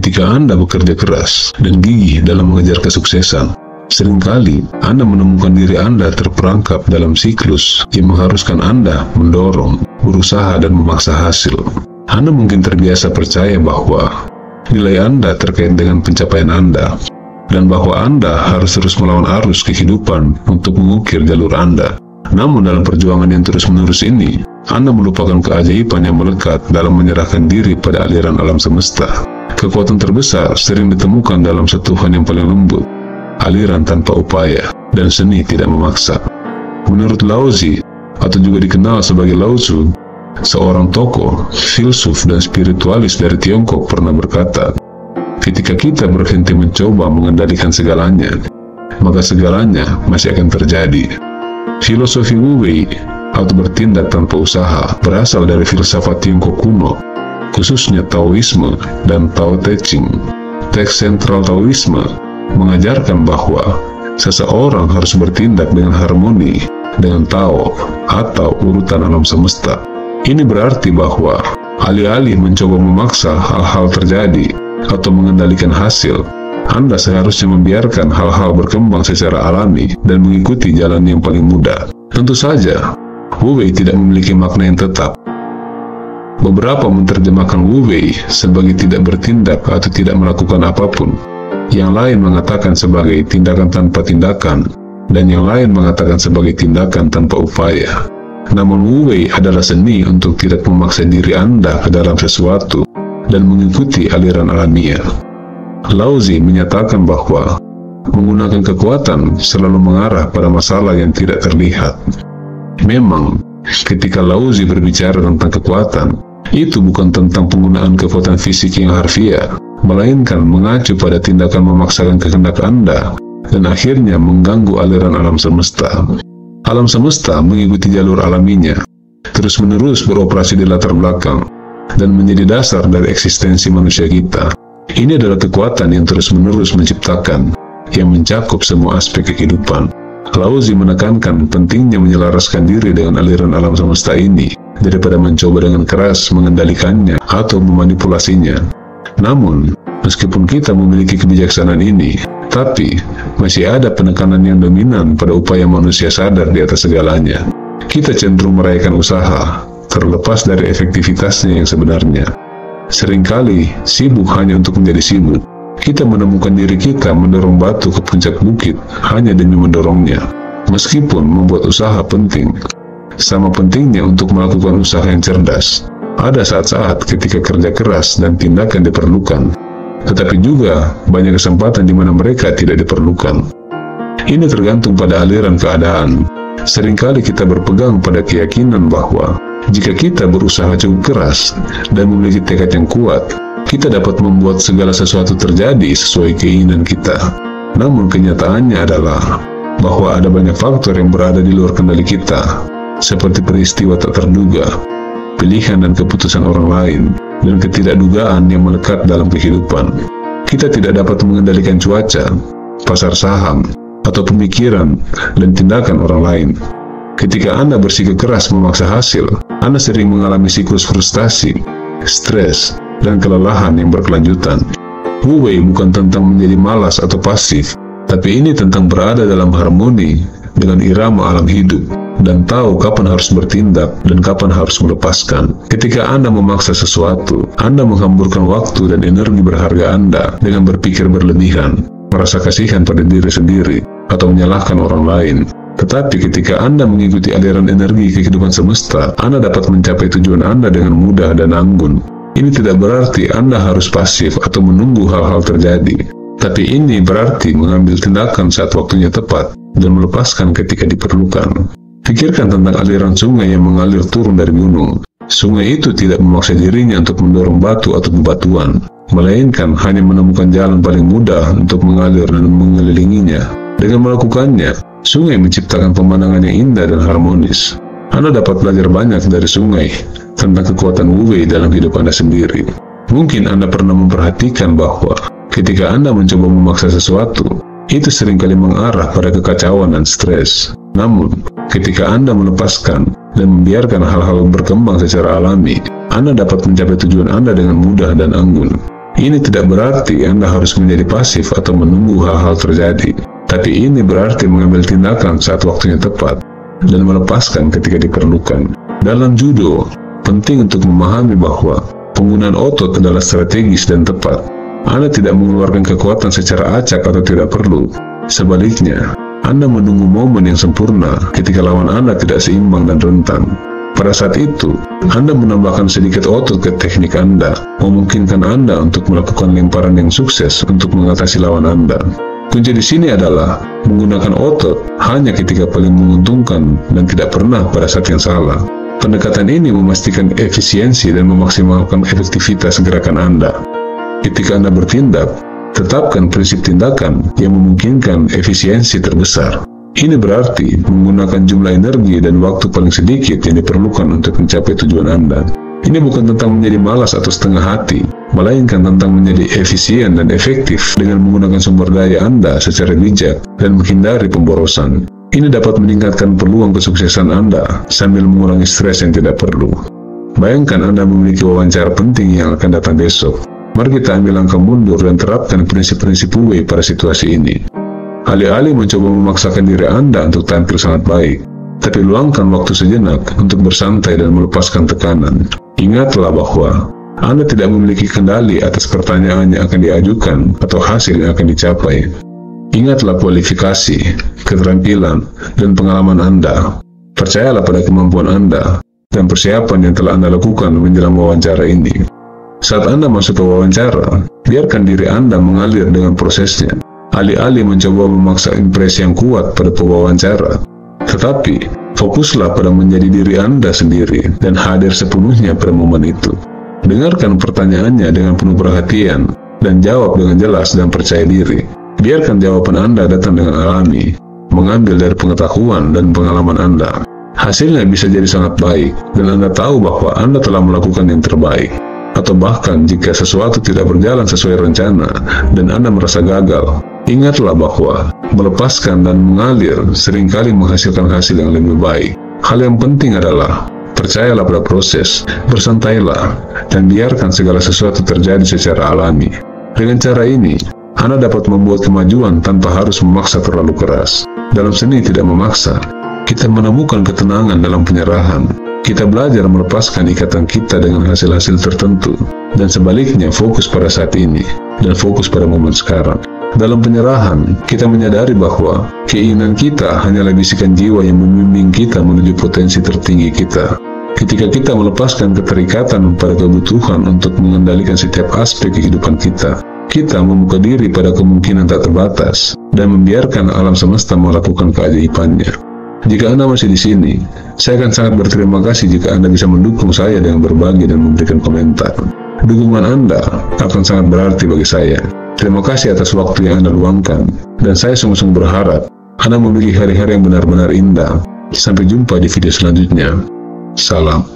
Ketika Anda bekerja keras dan gigih dalam mengejar kesuksesan, seringkali Anda menemukan diri Anda terperangkap dalam siklus yang mengharuskan Anda mendorong, berusaha, dan memaksa hasil. Anda mungkin terbiasa percaya bahwa nilai Anda terkait dengan pencapaian Anda, dan bahwa Anda harus terus melawan arus kehidupan untuk mengukir jalur Anda. Namun dalam perjuangan yang terus-menerus ini, Anda melupakan keajaiban yang melekat dalam menyerahkan diri pada aliran alam semesta. Kekuatan terbesar sering ditemukan dalam sentuhan yang paling lembut, aliran tanpa upaya, dan seni tidak memaksa. Menurut Laozi, atau juga dikenal sebagai Lao Tzu, seorang tokoh, filsuf, dan spiritualis dari Tiongkok pernah berkata, ketika kita berhenti mencoba mengendalikan segalanya, maka segalanya masih akan terjadi. Filosofi Wu Wei, atau bertindak tanpa usaha, berasal dari filsafat Tiongkok kuno, khususnya Taoisme dan Tao Te Ching. Teks sentral Taoisme mengajarkan bahwa seseorang harus bertindak dengan harmoni dengan Tao atau urutan alam semesta. Ini berarti bahwa alih-alih mencoba memaksa hal-hal terjadi atau mengendalikan hasil, Anda seharusnya membiarkan hal-hal berkembang secara alami dan mengikuti jalan yang paling mudah. Tentu saja, Wu Wei tidak memiliki makna yang tetap. Beberapa menerjemahkan Wu Wei sebagai tidak bertindak atau tidak melakukan apapun. Yang lain mengatakan sebagai tindakan tanpa tindakan, dan yang lain mengatakan sebagai tindakan tanpa upaya. Namun Wu Wei adalah seni untuk tidak memaksa diri Anda ke dalam sesuatu dan mengikuti aliran alamiah. Laozi menyatakan bahwa menggunakan kekuatan selalu mengarah pada masalah yang tidak terlihat. Memang, ketika Laozi berbicara tentang kekuatan, itu bukan tentang penggunaan kekuatan fisik yang harfiah, melainkan mengacu pada tindakan memaksakan kehendak Anda dan akhirnya mengganggu aliran alam semesta. Alam semesta mengikuti jalur alaminya, terus-menerus beroperasi di latar belakang, dan menjadi dasar dari eksistensi manusia kita. Ini adalah kekuatan yang terus-menerus menciptakan, yang mencakup semua aspek kehidupan. Laozi menekankan pentingnya menyelaraskan diri dengan aliran alam semesta ini, daripada mencoba dengan keras mengendalikannya atau memanipulasinya. Namun, meskipun kita memiliki kebijaksanaan ini, tapi masih ada penekanan yang dominan pada upaya manusia sadar di atas segalanya. Kita cenderung merayakan usaha, terlepas dari efektivitasnya yang sebenarnya. Seringkali sibuk hanya untuk menjadi sibuk. Kita menemukan diri kita mendorong batu ke puncak bukit hanya demi mendorongnya. Meskipun membuat usaha penting, sama pentingnya untuk melakukan usaha yang cerdas. Ada saat-saat ketika kerja keras dan tindakan diperlukan, tetapi juga banyak kesempatan di mana mereka tidak diperlukan. Ini tergantung pada aliran keadaan. Seringkali kita berpegang pada keyakinan bahwa jika kita berusaha cukup keras dan memiliki tekad yang kuat, kita dapat membuat segala sesuatu terjadi sesuai keinginan kita. Namun kenyataannya adalah bahwa ada banyak faktor yang berada di luar kendali kita, seperti peristiwa tak terduga, pilihan dan keputusan orang lain, dan ketidakdugaan yang melekat dalam kehidupan. Kita tidak dapat mengendalikan cuaca, pasar saham, atau pemikiran dan tindakan orang lain. Ketika Anda bersikeras memaksa hasil, Anda sering mengalami siklus frustasi, stres, dan kelelahan yang berkelanjutan. Wu Wei bukan tentang menjadi malas atau pasif, tapi ini tentang berada dalam harmoni dengan irama alam hidup, dan tahu kapan harus bertindak dan kapan harus melepaskan. Ketika Anda memaksa sesuatu, Anda menghamburkan waktu dan energi berharga Anda dengan berpikir berlebihan, merasa kasihan pada diri sendiri, atau menyalahkan orang lain. Tetapi ketika Anda mengikuti aliran energi kehidupan semesta, Anda dapat mencapai tujuan Anda dengan mudah dan anggun. Ini tidak berarti Anda harus pasif atau menunggu hal-hal terjadi, tapi ini berarti mengambil tindakan saat waktunya tepat dan melepaskan ketika diperlukan. Pikirkan tentang aliran sungai yang mengalir turun dari gunung. Sungai itu tidak memaksa dirinya untuk mendorong batu atau bebatuan, melainkan hanya menemukan jalan paling mudah untuk mengalir dan mengelilinginya. Dengan melakukannya, sungai menciptakan pemandangan yang indah dan harmonis. Anda dapat belajar banyak dari sungai tentang kekuatan Wu Wei dalam hidup Anda sendiri. Mungkin Anda pernah memperhatikan bahwa ketika Anda mencoba memaksa sesuatu, itu seringkali mengarah pada kekacauan dan stres. Namun, ketika Anda melepaskan dan membiarkan hal-hal berkembang secara alami, Anda dapat mencapai tujuan Anda dengan mudah dan anggun. Ini tidak berarti Anda harus menjadi pasif atau menunggu hal-hal terjadi, tapi ini berarti mengambil tindakan saat waktunya tepat dan melepaskan ketika diperlukan. Dalam judo, penting untuk memahami bahwa penggunaan otot adalah strategis dan tepat. Anda tidak mengeluarkan kekuatan secara acak atau tidak perlu. Sebaliknya, Anda menunggu momen yang sempurna ketika lawan Anda tidak seimbang dan rentan. Pada saat itu, Anda menambahkan sedikit otot ke teknik Anda, memungkinkan Anda untuk melakukan lemparan yang sukses untuk mengatasi lawan Anda. Kunci di sini adalah menggunakan otot hanya ketika paling menguntungkan dan tidak pernah pada saat yang salah. Pendekatan ini memastikan efisiensi dan memaksimalkan efektivitas gerakan Anda. Ketika Anda bertindak, tetapkan prinsip tindakan yang memungkinkan efisiensi terbesar. Ini berarti menggunakan jumlah energi dan waktu paling sedikit yang diperlukan untuk mencapai tujuan Anda. Ini bukan tentang menjadi malas atau setengah hati, melainkan tentang menjadi efisien dan efektif dengan menggunakan sumber daya Anda secara bijak dan menghindari pemborosan. Ini dapat meningkatkan peluang kesuksesan Anda sambil mengurangi stres yang tidak perlu. Bayangkan Anda memiliki wawancara penting yang akan datang besok. Mari kita ambil langkah mundur dan terapkan prinsip-prinsip Wu Wei pada situasi ini. Alih-alih mencoba memaksakan diri Anda untuk tampil sangat baik, tapi luangkan waktu sejenak untuk bersantai dan melepaskan tekanan. Ingatlah bahwa Anda tidak memiliki kendali atas pertanyaan yang akan diajukan atau hasil yang akan dicapai. Ingatlah kualifikasi, keterampilan, dan pengalaman Anda. Percayalah pada kemampuan Anda dan persiapan yang telah Anda lakukan menjelang wawancara ini. Saat Anda masuk ke wawancara, biarkan diri Anda mengalir dengan prosesnya. Alih-alih mencoba memaksa impresi yang kuat pada pewawancara, tetapi fokuslah pada menjadi diri Anda sendiri dan hadir sepenuhnya pada momen itu. Dengarkan pertanyaannya dengan penuh perhatian dan jawab dengan jelas dan percaya diri. Biarkan jawaban Anda datang dengan alami, mengambil dari pengetahuan dan pengalaman Anda. Hasilnya bisa jadi sangat baik dan Anda tahu bahwa Anda telah melakukan yang terbaik. Atau bahkan jika sesuatu tidak berjalan sesuai rencana dan Anda merasa gagal, ingatlah bahwa melepaskan dan mengalir seringkali menghasilkan hasil yang lebih baik. Hal yang penting adalah percayalah pada proses, bersantailah, dan biarkan segala sesuatu terjadi secara alami. Dengan cara ini, Anda dapat membuat kemajuan tanpa harus memaksa terlalu keras. Dalam seni tidak memaksa, kita menemukan ketenangan dalam penyerahan. Kita belajar melepaskan ikatan kita dengan hasil-hasil tertentu, dan sebaliknya fokus pada saat ini, dan fokus pada momen sekarang. Dalam penyerahan, kita menyadari bahwa keinginan kita hanyalah bisikan jiwa yang membimbing kita menuju potensi tertinggi kita. Ketika kita melepaskan keterikatan pada kebutuhan untuk mengendalikan setiap aspek kehidupan kita, kita membuka diri pada kemungkinan tak terbatas, dan membiarkan alam semesta melakukan keajaibannya. Jika Anda masih di sini, saya akan sangat berterima kasih jika Anda bisa mendukung saya dengan berbagi dan memberikan komentar. Dukungan Anda akan sangat berarti bagi saya. Terima kasih atas waktu yang Anda luangkan, dan saya sungguh-sungguh berharap Anda memiliki hari-hari yang benar-benar indah. Sampai jumpa di video selanjutnya. Salam.